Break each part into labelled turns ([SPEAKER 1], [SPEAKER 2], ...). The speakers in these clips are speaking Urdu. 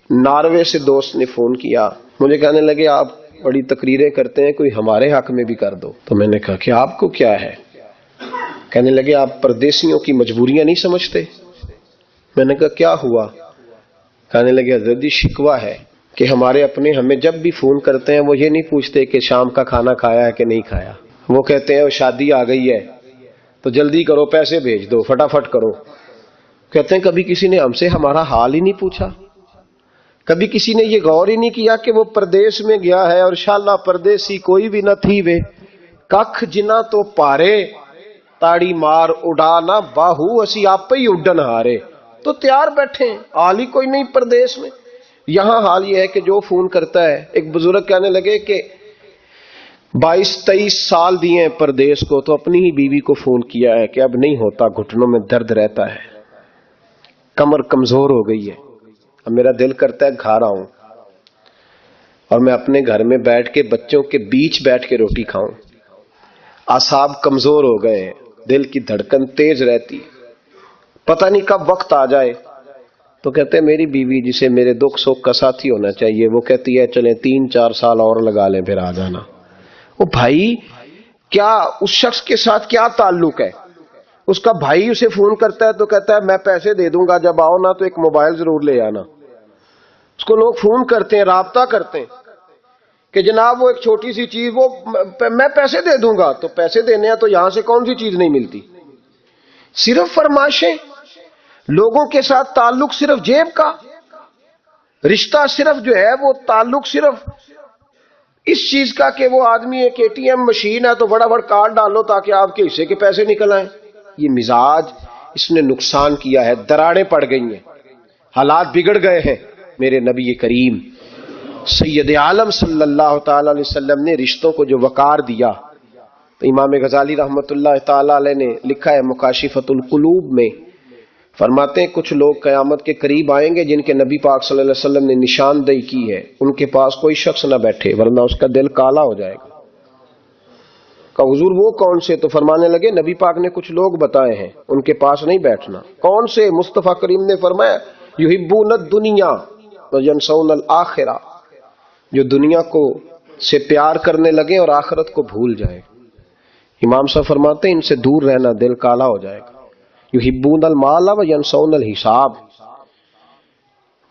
[SPEAKER 1] ناروے سے دوست نے فون کیا، مجھے کہنے لگے آپ بڑی تقریریں کرتے ہیں، کوئی ہمارے حق میں بھی کر دو۔ تو میں نے کہا کہ آپ کو کیا ہے؟ کہنے لگے آپ پردیسیوں کی مجبوریاں نہیں سمجھتے۔ میں نے کہا کیا ہوا؟ کہنے لگے حضرت جی شکوہ ہے کہ ہمارے اپنے ہمیں جب بھی فون کرتے ہیں وہ یہ نہیں پوچھتے کہ شام کا کھانا کھایا ہے کہ نہیں کھایا، وہ کہتے ہیں وہ شادی آ گئی ہے تو جلدی کرو، پیسے بھیج دو، فٹافٹ کرو۔ کہتے ہیں کبھی کسی نے ہم سے ہمارا حال ہی نہیں پوچھا، کبھی کسی نے یہ غور ہی نہیں کیا کہ وہ پردیس میں گیا ہے اور انشاءاللہ پردیسی کوئی بھی نہ تھی وے ککھ جنا تو پارے تاڑی مار اڑانا باہو اسی آپ ہی اڈن ہارے۔ تو تیار بیٹھے ہیں، حال ہی کوئی نہیں پردیس میں۔ یہاں حال یہ ہے کہ جو فون کرتا ہے، ایک بزرگ کہنے لگے کہ 22-23 سال دیے ہیں پردیس کو، تو اپنی ہی بیوی کو فون کیا ہے کہ اب نہیں ہوتا، گھٹنوں میں درد رہتا ہے، کمر کمزور ہو گئی ہے، اب میرا دل کرتا ہے گھر آؤں اور میں اپنے گھر میں بیٹھ کے بچوں کے بیچ بیٹھ کے روٹی کھاؤں، اعصاب کمزور ہو گئے ہیں، دل کی دھڑکن تیز رہتی، پتہ نہیں کب وقت آ جائے۔ تو کہتے ہیں میری بیوی جسے میرے دکھ سکھ کا ساتھی ہونا چاہیے، وہ کہتی ہے چلیں 3-4 سال اور لگا لیں پھر آ جانا۔ وہ بھائی کیا اس شخص کے ساتھ کیا تعلق ہے؟ اس کا بھائی اسے فون کرتا ہے تو کہتا ہے میں پیسے دے دوں گا، جب آؤ نا تو ایک موبائل ضرور لے آنا۔ اس کو لوگ فون کرتے ہیں، رابطہ کرتے ہیں کہ جناب وہ ایک چھوٹی سی چیز، وہ میں پیسے دے دوں گا، تو پیسے دینے ہیں تو یہاں سے کون سی چیز نہیں ملتی؟ صرف فرمائشیں، لوگوں کے ساتھ تعلق صرف جیب کا، رشتہ صرف جو ہے وہ تعلق صرف اس چیز کا کہ وہ آدمی ایک ATM مشین ہے تو بڑا بڑا کارڈ ڈالو تاکہ آپ کے حصے کے پیسے نکل آئیں۔ یہ مزاج اس نے نقصان کیا ہے، دراڑیں پڑ گئی ہیں، حالات بگڑ گئے ہیں۔ میرے نبی کریم سید عالم صلی اللہ تعالی علیہ وسلم نے رشتوں کو جو وقار دیا، تو امام غزالی رحمۃ اللہ تعالی علیہ نے لکھا ہے مکاشفۃ القلوب میں، فرماتے ہیں کچھ لوگ قیامت کے قریب آئیں گے جن کے نبی پاک صلی اللہ علیہ وسلم نے نشاندہی کی ہے، ان کے پاس کوئی شخص نہ بیٹھے ورنہ اس کا دل کالا ہو جائے گا۔ کہ حضور وہ کون سے؟ تو فرمانے لگے نبی پاک نے کچھ لوگ بتائے ہیں، ان کے پاس نہیں بیٹھنا۔ کون سے؟ مصطفیٰ کریم نے فرمایا یحبون الدنیا وینسون الآخرہ، جو دنیا کو سے پیار کرنے لگے اور آخرت کو بھول جائے۔ امام صاحب فرماتے ہیں ان سے دور رہنا، دل کالا ہو جائے گا۔ یحبون المال وینسون الحساب،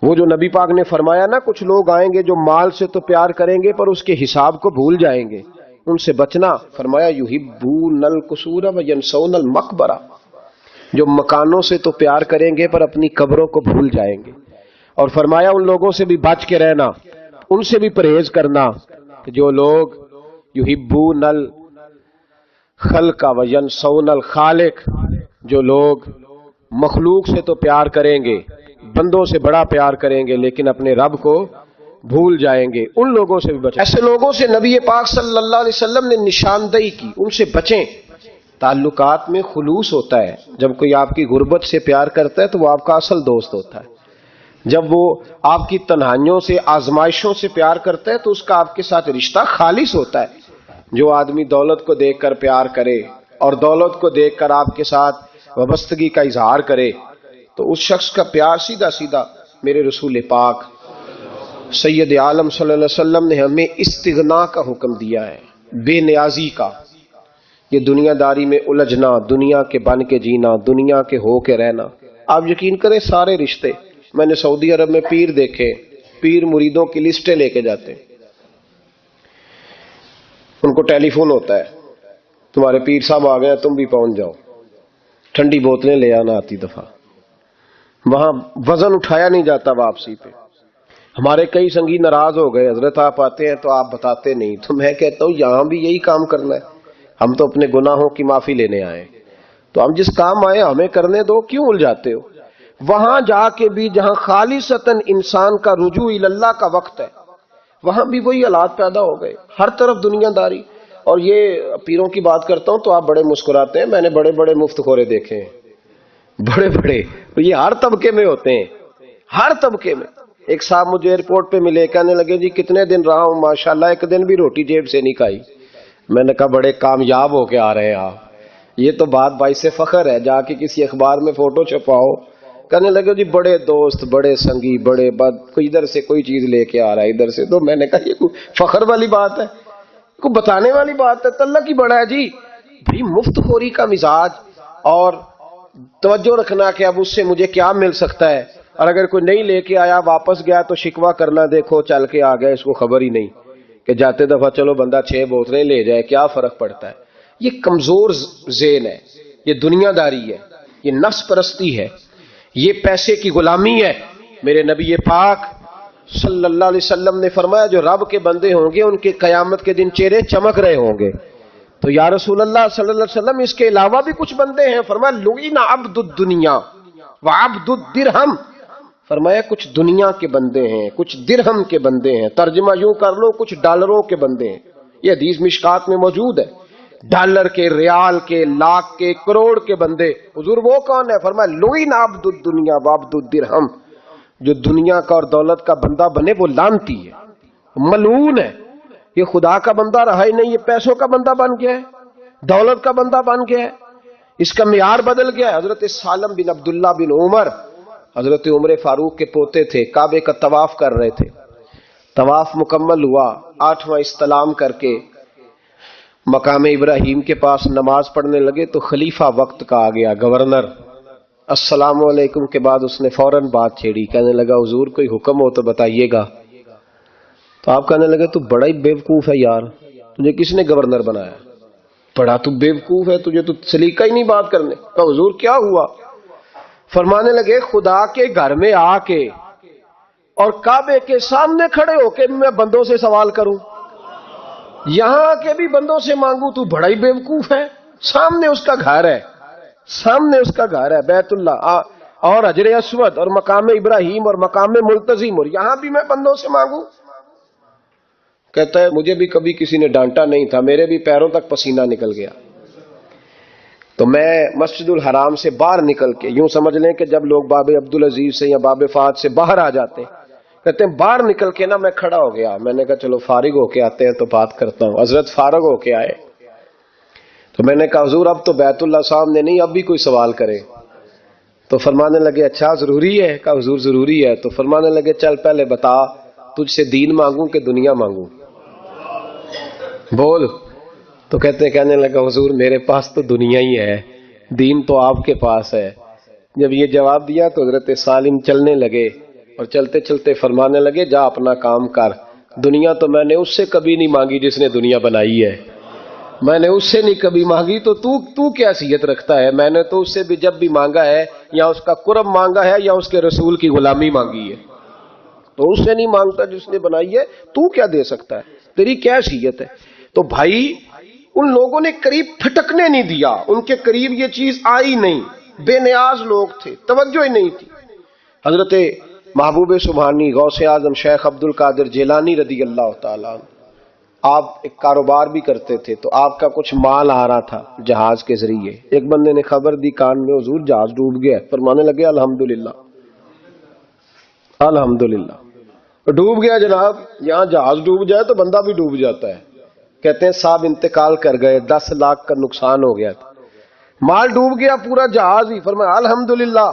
[SPEAKER 1] وہ جو نبی پاک نے فرمایا نا کچھ لوگ آئیں گے جو مال سے تو پیار کریں گے پر اس کے حساب کو بھول جائیں گے، ان سے بچنا۔ فرمایا یحبون القصور وینسون المقبرہ، جو مکانوں سے تو پیار کریں گے پر اپنی قبروں کو بھول جائیں گے۔ اور فرمایا ان لوگوں سے بھی بچ کے رہنا، ان سے بھی پرہیز کرنا کہ جو لوگ یحبون الخلق وینسون الخالق، جو لوگ مخلوق سے تو پیار کریں گے، بندوں سے بڑا پیار کریں گے لیکن اپنے رب کو بھول جائیں گے، ان لوگوں سے بھی بچیں۔ ایسے لوگوں سے نبی پاک صلی اللہ علیہ وسلم نے نشاندہی کی، ان سے بچیں۔ تعلقات میں خلوص ہوتا ہے، جب کوئی آپ کی غربت سے پیار کرتا ہے تو وہ آپ کا اصل دوست ہوتا ہے، جب وہ آپ کی تنہائیوں سے آزمائشوں سے پیار کرتا ہے تو اس کا آپ کے ساتھ رشتہ خالص ہوتا ہے۔ جو آدمی دولت کو دیکھ کر پیار کرے اور دولت کو دیکھ کر آپ کے ساتھ وابستگی کا اظہار کرے تو اس شخص کا پیار سیدھا سیدھا میرے رسول پاک سید عالم صلی اللہ علیہ وسلم نے ہمیں استغنا کا حکم دیا ہے، بے نیازی کا۔ یہ دنیا داری میں الجھنا، دنیا کے بن کے جینا، دنیا کے ہو کے رہنا، آپ یقین کریں سارے رشتے، میں نے سعودی عرب میں پیر دیکھے، پیر مریدوں کی لسٹیں لے کے جاتے ہیں، ان کو ٹیلی فون ہوتا ہے تمہارے پیر صاحب آ گئے تم بھی پہنچ جاؤ، ٹھنڈی بوتلیں لے آنا آتی دفعہ، وہاں وزن اٹھایا نہیں جاتا واپسی پہ۔ ہمارے کئی سنگی ناراض ہو گئے، حضرت آپ آتے ہیں تو آپ بتاتے نہیں، تو میں کہتا ہوں یہاں بھی یہی کام کرنا ہے، ہم تو اپنے گناہوں کی معافی لینے آئے، تو ہم جس کام آئے ہمیں کرنے دو، کیوں الجھاتے ہو؟ وہاں جا کے بھی جہاں خالصتاً انسان کا رجوع اللہ کا وقت ہے، وہاں بھی وہی حالات پیدا ہو گئے، ہر طرف دنیا داری۔ اور یہ پیروں کی بات کرتا ہوں تو آپ بڑے مسکراتے ہیں، میں نے بڑے بڑے مفت خورے دیکھے ہیں، بڑے بڑے، یہ ہر طبقے میں ہوتے ہیں، ہر طبقے میں۔ ایک صاحب مجھے ایئرپورٹ پہ ملے، کہنے لگے جی کتنے دن رہا ہوں، ماشاءاللہ ایک دن بھی روٹی جیب سے نہیں کھائی۔ میں نے کہا بڑے کامیاب ہو کے آ رہے ہیں آپ، یہ تو بات باعث فخر ہے، جا کے کسی اخبار میں فوٹو چھپاؤ، کہنے لگے جی بڑے دوست، بڑے سنگی، بڑے بد، کوئی ادھر سے کوئی چیز لے کے آ رہا ہے ادھر سے. تو میں نے کہا یہ کوئی فخر والی بات ہے، کوئی بتانے والی بات ہے؟ اللہ کی بڑا ہے جی. بھائی مفت خوری کا مزاج، اور توجہ رکھنا کہ اب اس سے مجھے کیا مل سکتا ہے، اور اگر کوئی نہیں لے کے آیا واپس گیا تو شکوہ کرنا، دیکھو چل کے آ گیا، اس کو خبر ہی نہیں کہ جاتے دفعہ چلو بندہ 6 بوتلیں لے جائے، کیا فرق پڑتا ہے. یہ کمزور ذہن ہے، یہ دنیا داری ہے، یہ نفس پرستی ہے، یہ پیسے کی غلامی ہے. میرے نبی پاک صلی اللہ علیہ وسلم نے فرمایا جو رب کے بندے ہوں گے ان کے قیامت کے دن چہرے چمک رہے ہوں گے. تو یا رسول اللہ صلی اللہ علیہ وسلم اس کے علاوہ بھی کچھ بندے ہیں؟ فرمایا لعن عبد الدنیا وعبد الدرہم. فرمایا کچھ دنیا کے بندے ہیں، کچھ درہم کے بندے ہیں. ترجمہ یوں کر لو کچھ ڈالروں کے بندے ہیں. یہ حدیث مشکات میں موجود ہے. ڈالر کے، ریال کے، لاکھ کے، کروڑ کے بندے. حضور وہ کون ہے؟ فرمایا لعن عبد الدنیا وعبد الدرہم. جو دنیا کا اور دولت کا بندہ بنے وہ لعنتی ہے، ملعون ہے. یہ خدا کا بندہ رہا ہی نہیں، یہ پیسوں کا بندہ بن گیا ہے، دولت کا بندہ بن گیا ہے. اس کا معیار بدل گیا ہے. حضرت سالم بن عبداللہ بن عمر، حضرت عمر فاروق کے پوتے تھے، کعبے کا طواف کر رہے تھے. طواف مکمل ہوا، 8واں استلام کر کے مقام ابراہیم کے پاس نماز پڑھنے لگے تو خلیفہ وقت کا آ گیا، گورنر. السلام علیکم کے بعد اس نے فوراً بات چھیڑی، کہنے لگا حضور کوئی حکم ہو تو بتائیے گا. تو آپ کہنے لگے تو بڑا ہی بیوقوف ہے یار، تجھے کس نے گورنر بنایا؟ بڑا تو بیوقوف ہے، تجھے تو سلیقہ ہی نہیں بات کرنے کا. حضور کیا ہوا؟ فرمانے لگے خدا کے گھر میں آ کے اور کعبے کے سامنے کھڑے ہو کے میں بندوں سے سوال کروں، یہاں آ کے بھی بندوں سے مانگوں، تو بڑا ہی بیوقوف ہے. سامنے اس کا گھر ہے، سامنے اس کا گھر ہے بیت اللہ اور حجر اسود اور مقام ابراہیم اور مقام ملتزم، اور یہاں بھی میں بندوں سے مانگوں. کہتا ہے مجھے بھی کبھی کسی نے ڈانٹا نہیں تھا، میرے بھی پیروں تک پسینہ نکل گیا. تو میں مسجد الحرام سے باہر نکل کے، یوں سمجھ لیں کہ جب لوگ باب عبدالعزیز سے یا باب فہد سے باہر آ جاتے ہیں، کہتے ہیں باہر نکل کے نا میں کھڑا ہو گیا. میں نے کہا چلو فارغ ہو کے آتے ہیں تو بات کرتا ہوں. حضرت فارغ ہو کے آئے تو میں نے کہا حضور اب تو بیت اللہ سامنے نہیں، اب بھی کوئی سوال کرے. تو فرمانے لگے اچھا ضروری ہے؟ کہا حضور ضروری ہے. تو فرمانے لگے چل پہلے بتا تجھ سے دین مانگوں کہ دنیا مانگوں، بول. تو کہنے لگا حضور میرے پاس تو دنیا ہی ہے، دین تو آپ کے پاس ہے. جب یہ جواب دیا تو حضرت سالم چلنے لگے اور چلتے چلتے فرمانے لگے جا اپنا کام کر، دنیا تو میں نے اس سے کبھی نہیں مانگی جس نے دنیا بنائی ہے، میں نے اس سے نہیں کبھی مانگی، تو کیا حیثیت رکھتا ہے؟ میں نے تو اس سے بھی جب بھی مانگا ہے یا اس کا قرب مانگا ہے یا اس کے رسول کی غلامی مانگی ہے، تو اس سے نہیں مانگتا جس نے بنائی ہے. تو کیا دے سکتا ہے؟ تیری کیا حیثیت ہے؟ تو بھائی ان لوگوں نے قریب پھٹکنے نہیں دیا، ان کے قریب یہ چیز آئی نہیں، بے نیاز لوگ تھے، توجہ ہی نہیں تھی. حضرت محبوب سبحانی غوث اعظم شیخ عبد القادر جیلانی رضی اللہ تعالیٰ عنہ، آپ ایک کاروبار بھی کرتے تھے، تو آپ کا کچھ مال آ رہا تھا جہاز کے ذریعے. ایک بندے نے خبر دی کان میں حضور جہاز ڈوب گیا. فرمانے لگے الحمدللہ الحمدللہ. ڈوب گیا جناب، یہاں جہاز ڈوب جائے تو بندہ بھی ڈوب جاتا ہے. کہتے ہیں صاحب انتقال کر گئے، 10 لاکھ کا نقصان ہو گیا تھا، مال ڈوب گیا پورا جہاز ہی. فرمایا الحمدللہ،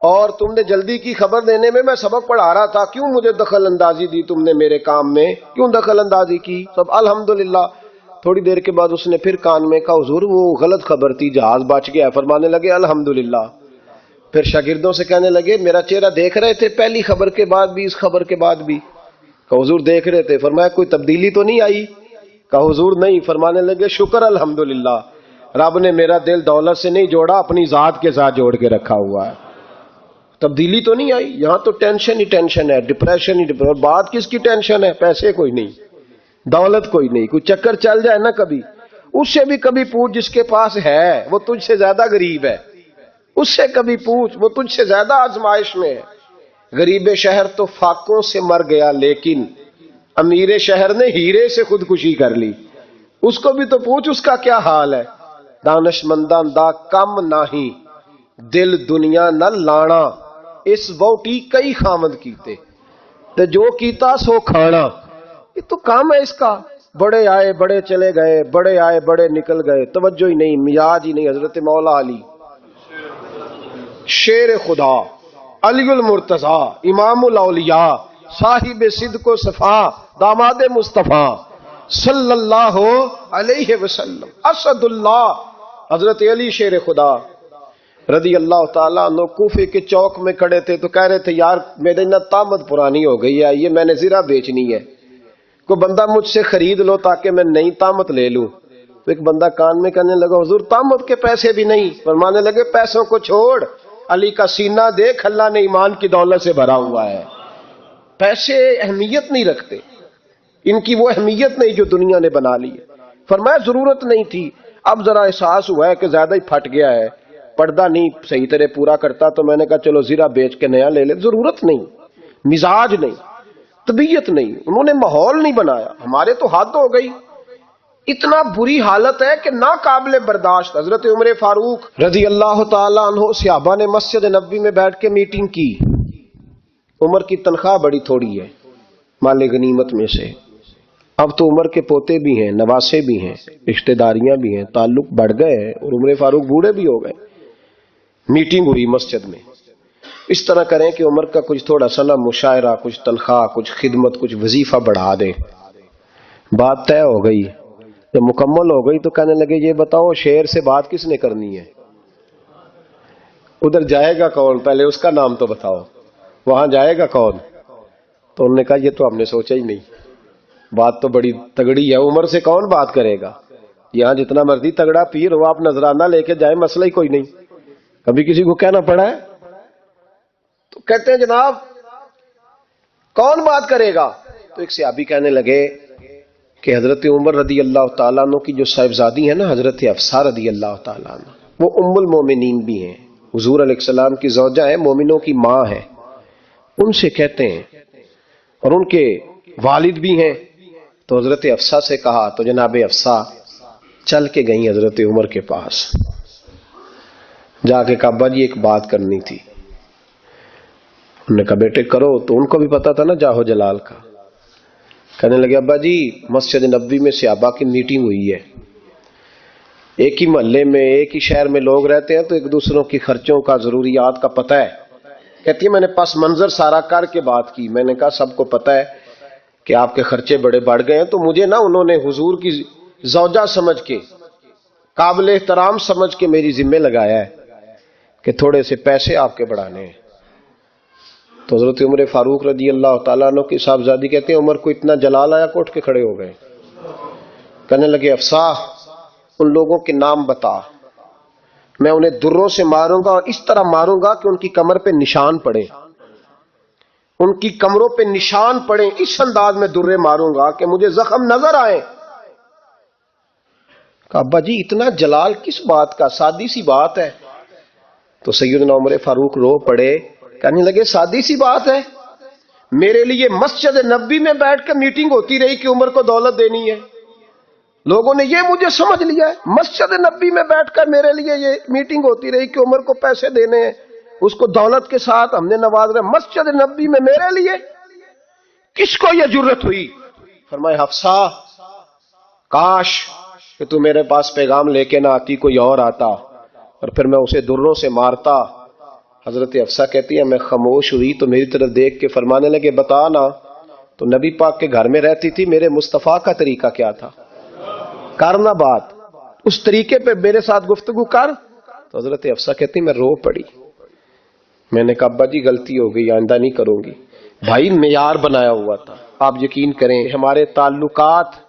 [SPEAKER 1] اور تم نے جلدی کی خبر دینے میں سبق پڑھا رہا تھا، کیوں مجھے دخل اندازی دی تم نے میرے کام میں، کیوں دخل اندازی کی؟ سب الحمدللہ. تھوڑی دیر کے بعد اس نے پھر کان میں کہا حضور وہ غلط خبر تھی، جہاز بچ گیا. فرمانے لگے الحمدللہ. پھر شاگردوں سے کہنے لگے میرا چہرہ دیکھ رہے تھے پہلی خبر کے بعد بھی، اس خبر کے بعد بھی؟ کہا حضور دیکھ رہے تھے. فرمایا کوئی تبدیلی تو نہیں آئی؟ کہا حضور نہیں. فرمانے لگے شکر الحمدللہ، رب نے میرا دل دولت سے نہیں جوڑا، اپنی ذات کے ساتھ جوڑ کے رکھا ہوا ہے، تبدیلی تو نہیں آئی. یہاں تو ٹینشن ہی ٹینشن ہے، ڈپریشن ہی ڈپریشن. اور بات کس کی ٹینشن ہے؟ پیسے کوئی نہیں، دولت کوئی نہیں. کوئی چکر چل جائے نا کبھی، اس سے بھی کبھی پوچھ جس کے پاس ہے وہ تجھ سے زیادہ غریب ہے، اس سے کبھی پوچھ وہ تجھ سے زیادہ آزمائش میں ہے. غریب شہر تو فاقوں سے مر گیا، لیکن امیر شہر نے ہیرے سے خودکشی کر لی. اس کو بھی تو پوچھ اس کا کیا حال ہے. دانش منداں دا کم نہیں، دل دنیا نہ لانا، اس ووٹی کئی خامد کیتے تے جو کیتا سو کھانا. یہ تو کام ہے اس کا. بڑے آئے بڑے چلے گئے، بڑے آئے بڑے نکل گئے، توجہ ہی نہیں، مزاج ہی نہیں. حضرت مولا علی شیر خدا علی المرتضی امام الاولیاء صاحب صدق و صفا داماد مصطفیٰ صلی اللہ علیہ وسلم اسد اللہ حضرت علی شیر خدا رضی اللہ تعالیٰ عنہ کوفے کے چوک میں کھڑے تھے تو کہہ رہے تھے یار میرے نا طامت پرانی ہو گئی ہے، یہ میں نے زرہ بیچنی ہے، کوئی بندہ مجھ سے خرید لو تاکہ میں نئی طامت لے لوں۔ تو ایک بندہ کان میں کہنے لگا حضور طامت کے پیسے بھی نہیں، فرمانے لگے پیسوں کو چھوڑ، علی کا سینہ دیکھ، اللہ نے ایمان کی دولت سے بھرا ہوا ہے۔ پیسے اہمیت نہیں رکھتے، ان کی وہ اہمیت نہیں جو دنیا نے بنا لی ہے۔ فرمایا ضرورت نہیں تھی، اب ذرا احساس ہوا ہے کہ زیادہ ہی پھٹ گیا ہے، پردہ نہیں صحیح طرح پورا کرتا، تو میں نے کہا چلو زرہ بیچ کے نیا لے لے۔ ضرورت نہیں، مزاج نہیں، طبیعت نہیں، انہوں نے ماحول نہیں بنایا۔ ہمارے تو حد ہو گئی، اتنا بری حالت ہے کہ ناقابل برداشت۔ حضرت عمر فاروق رضی اللہ تعالیٰ عنہ صحابہ نے مسجد نبوی میں بیٹھ کے میٹنگ کی۔ عمر کی تنخواہ بڑی تھوڑی ہے مال غنیمت میں سے، اب تو عمر کے پوتے بھی ہیں، نواسے بھی ہیں، رشتہ داریاں بھی ہیں، تعلق بڑھ گئے ہیں اور عمر فاروق بوڑھے بھی ہو گئے۔ میٹنگ ہوئی مسجد میں، اس طرح کریں کہ عمر کا کچھ تھوڑا سا نا مشاعرہ، کچھ تنخواہ، کچھ خدمت، کچھ وظیفہ بڑھا دیں۔ بات طے ہو گئی، جب مکمل ہو گئی تو کہنے لگے یہ بتاؤ شیر سے بات کس نے کرنی ہے؟ ادھر جائے گا کون؟ پہلے اس کا نام تو بتاؤ، وہاں جائے گا کون؟ تو انہوں نے کہا یہ تو ہم نے سوچا ہی نہیں، بات تو بڑی تگڑی ہے، عمر سے کون بات کرے گا؟ یہاں جتنا مرضی تگڑا پیر ہو، آپ نذرانہ لے کے جائیں، مسئلہ ہی کوئی نہیں۔ کبھی کسی کو کہنا پڑا ہے؟ تو کہتے ہیں جناب کون بات کرے گا؟ تو ایک صحابی کہنے لگے کہ حضرت عمر رضی اللہ تعالیٰ عنہ کی جو صاحبزادی ہے نا حضرت حفصہ رضی اللہ تعالیٰ عنہ، وہ ام المومنین بھی ہیں، حضور علیہ السلام کی زوجہ ہیں، مومنوں کی ماں ہے، ان سے کہتے ہیں، اور ان کے والد بھی ہیں۔ تو حضرت حفصہ سے کہا تو جناب حفصہ چل کے گئیں حضرت عمر کے پاس، جا کے کہا ابا جی ایک بات کرنی تھی۔ انہوں نے کہا بیٹے کرو، تو ان کو بھی پتا تھا نا جاہو جلال کا۔ کہنے لگے ابا جی مسجد نبوی میں صحابہ کی میٹنگ ہوئی ہے، ایک ہی محلے میں ایک ہی شہر میں لوگ رہتے ہیں تو ایک دوسروں کی خرچوں کا ضروریات کا پتہ ہے۔ کہتی ہے میں نے پس منظر سارا کر کے بات کی، میں نے کہا سب کو پتہ ہے کہ آپ کے خرچے بڑے بڑھ گئے ہیں، تو مجھے نا انہوں نے حضور کی زوجہ سمجھ کے، قابل احترام سمجھ کے میری ذمہ لگایا ہے کہ تھوڑے سے پیسے آپ کے بڑھانے ہیں۔ تو حضرت عمر فاروق رضی اللہ تعالیٰ عنہ کی صاحبزادی کہتے ہیں عمر کو اتنا جلال آیا کہ اٹھ کے کھڑے ہو گئے، کہنے لگے حفصہ ان لوگوں کے نام بتا، میں انہیں دروں سے ماروں گا اور اس طرح ماروں گا کہ ان کی کمر پہ نشان پڑے، ان کی کمروں پہ نشان پڑے، اس انداز میں درے ماروں گا کہ مجھے زخم نظر آئے۔ کہا ابا جی اتنا جلال کس بات کا، سادی سی بات ہے۔ تو سیدنا عمر فاروق رو پڑے، کہنے لگے سادی سی بات ہے، میرے لیے مسجد نبوی میں بیٹھ کر میٹنگ ہوتی رہی کہ عمر کو دولت دینی ہے، لوگوں نے یہ مجھے سمجھ لیا ہے، مسجد نبوی میں بیٹھ کر میرے لیے یہ میٹنگ ہوتی رہی کہ عمر کو پیسے دینے ہیں، اس کو دولت کے ساتھ ہم نے نواز رہے، مسجد نبوی میں میرے لیے کس کو یہ جرت ہوئی؟ فرمایا حفصہ کاش کہ تو میرے پاس پیغام لے کے نہ آتی، کوئی اور آتا اور پھر میں اسے دروں سے مارتا۔ حضرت حفصہ کہتی ہے میں خاموش ہوئی تو میری طرف دیکھ کے فرمانے لگے بتا نا، تو نبی پاک کے گھر میں رہتی تھی، میرے مصطفیٰ کا طریقہ کیا تھا، کرنا بات اس طریقے پہ میرے ساتھ گفتگو کر۔ تو حضرت حفصہ کہتی میں رو پڑی، میں نے کہا ابا جی غلطی ہو گئی، آئندہ نہیں کروں گی۔ بھائی معیار بنایا ہوا تھا، آپ یقین کریں ہمارے تعلقات،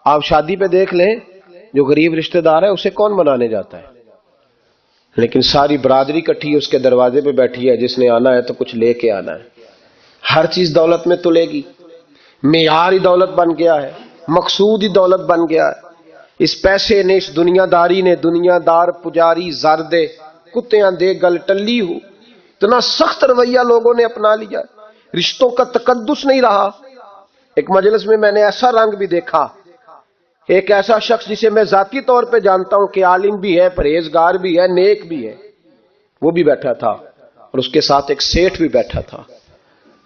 [SPEAKER 1] آپ شادی پہ دیکھ لیں جو غریب رشتہ دار ہے اسے کون منانے جاتا ہے، لیکن ساری برادری کٹھی اس کے دروازے پہ بیٹھی ہے، جس نے آنا ہے تو کچھ لے کے آنا ہے، ہر چیز دولت میں تلے گی، معیار ہی دولت بن گیا ہے، مقصود ہی دولت بن گیا ہے۔ اس پیسے نے، اس دنیا داری نے، دنیا دار پجاری زردے کتیاں دے گل ٹلی ہو، اتنا سخت رویہ لوگوں نے اپنا لیا، رشتوں کا تقدس نہیں رہا۔ ایک مجلس میں نے ایسا رنگ بھی دیکھا، ایک ایسا شخص جسے میں ذاتی طور پہ جانتا ہوں کہ عالم بھی ہے، پرہیزگار بھی ہے، نیک بھی ہے، وہ بھی بیٹھا تھا اور اس کے ساتھ ایک سیٹھ بھی بیٹھا تھا،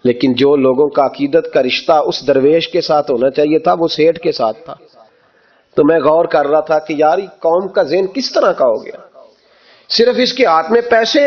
[SPEAKER 1] لیکن جو لوگوں کا عقیدت کا رشتہ اس درویش کے ساتھ ہونا چاہیے تھا وہ سیٹھ کے ساتھ تھا۔ تو میں غور کر رہا تھا کہ یار قوم کا ذہن کس طرح کا ہو گیا، صرف اس کے ہاتھ میں پیسے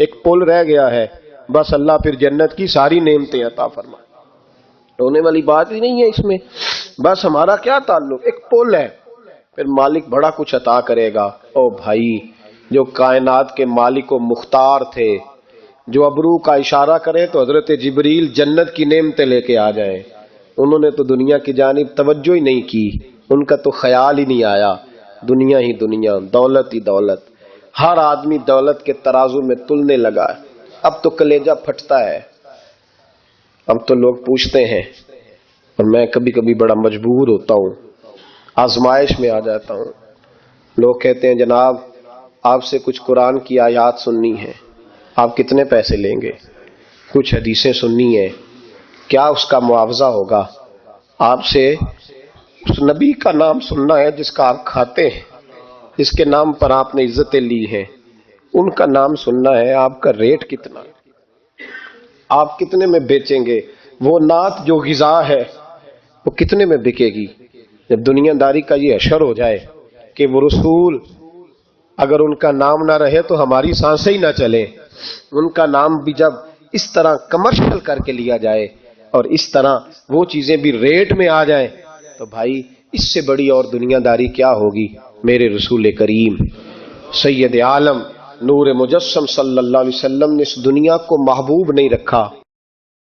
[SPEAKER 1] ایک پل رہ گیا ہے، بس اللہ پھر جنت کی ساری نعمتیں عطا فرمائے۔ رونے والی بات ہی نہیں ہے اس میں، بس ہمارا کیا تعلق، ایک پل ہے، پھر مالک بڑا کچھ عطا کرے گا۔ او بھائی، جو کائنات کے مالک و مختار تھے، جو ابرو کا اشارہ کرے تو حضرت جبریل جنت کی نعمتیں لے کے آ جائیں، انہوں نے تو دنیا کی جانب توجہ ہی نہیں کی، ان کا تو خیال ہی نہیں آیا، دنیا ہی دنیا، دولت ہی دولت، ہر آدمی دولت کے ترازو میں تلنے لگا ہے۔ اب تو کلیجہ پھٹتا ہے، اب تو لوگ پوچھتے ہیں، اور میں کبھی کبھی بڑا مجبور ہوتا ہوں، آزمائش میں آ جاتا ہوں۔ لوگ کہتے ہیں جناب آپ سے کچھ قرآن کی آیات سننی ہے، آپ کتنے پیسے لیں گے؟ کچھ حدیثیں سننی ہیں، کیا اس کا معاوضہ ہوگا؟ آپ سے اس نبی کا نام سننا ہے جس کا آپ کھاتے ہیں، جس کے نام پر آپ نے عزتیں لی ہیں، ان کا نام سننا ہے، آپ کا ریٹ کتنا، آپ کتنے میں بیچیں گے؟ وہ نعت جو غذا ہے وہ کتنے میں بکے گی؟ جب دنیا داری کا یہ حشر ہو جائے کہ وہ رسول اگر ان کا نام نہ رہے تو ہماری سانسیں ہی نہ چلے، ان کا نام بھی جب اس طرح کمرشل کر کے لیا جائے اور اس طرح وہ چیزیں بھی ریٹ میں آ جائیں، تو بھائی اس سے بڑی اور دنیا داری کیا ہوگی؟ میرے رسول کریم سید عالم نور مجسم صلی اللہ علیہ وسلم نے اس دنیا کو محبوب نہیں رکھا،